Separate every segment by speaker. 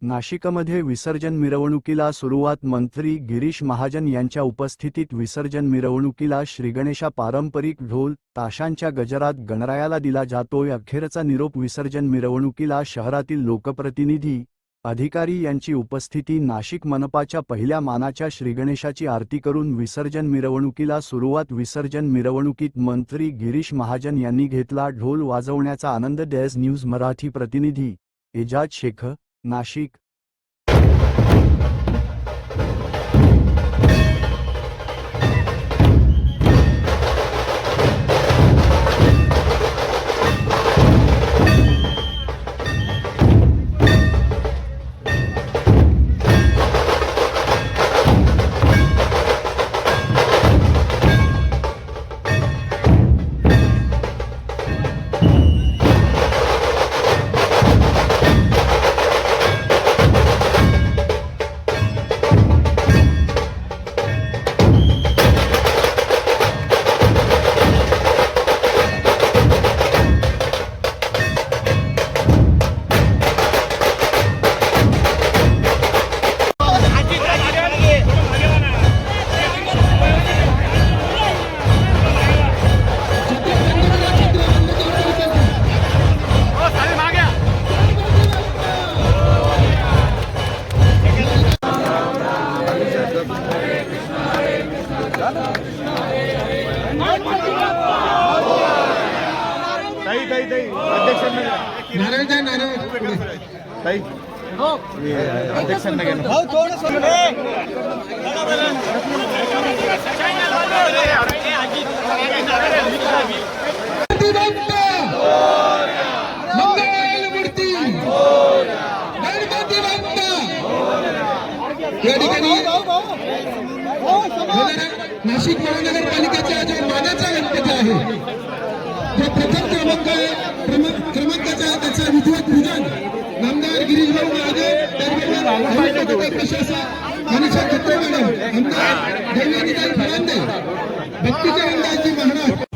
Speaker 1: नाशिकमध्ये विसर्जन मिरवणुकीला सुरुवात. मंत्री गिरीश महाजन यांच्या उपस्थितीत विसर्जन मिरवणुकीला श्रीगणेशा पारंपरिक ढोल ताशांच्या गजरात गणरायाला दिला जातोय. अखेरचा निरोप. विसर्जन मिरवणुकीला शहरातील लोकप्रतिनिधी अधिकारी यांची उपस्थिती. नाशिक मनपाच्या पहिल्या मानाच्या श्रीगणेशाची आरती करून विसर्जन मिरवणुकीला सुरुवात. विसर्जन मिरवणुकीत मंत्री गिरीश महाजन यांनी घेतला ढोल वाजवण्याचा आनंद. डेज न्यूज मराठी प्रतिनिधी एजाज शेख, नाशिक.
Speaker 2: नाशिक महानगरपालिकेचा जो मानाचा गणपती आहे जो प्रथम क्रमांकाचा त्याचा विधिवत पूजन नामदार गिरीशभाऊ महाजन, प्रशासक मनीषा खत्रे मॅडम, आमदार देवयानीताई फरांदे, भक्तीच्या अंदाजी महाराज.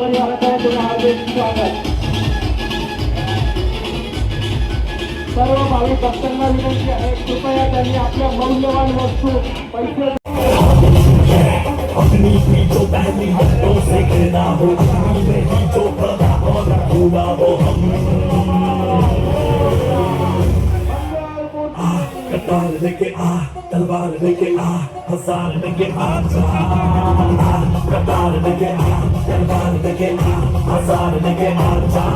Speaker 3: परिवाराचं हार्दिक स्वागत. सर्व भाविक भक्तांना विनंती आहे, कृपया त्यांनी आपल्या मौल्यवान वस्तू पैसे
Speaker 4: अपनी भी जो पहली हफ्तों से गिरना हो, अपनी में ही जो बड़ा और भूला हो हम. कटार लेके आ, तलवार लेके आ, हज़ार लेके आ जा. कटार लेके आ, तलवार लेके आ, हज़ार लेके आ जा.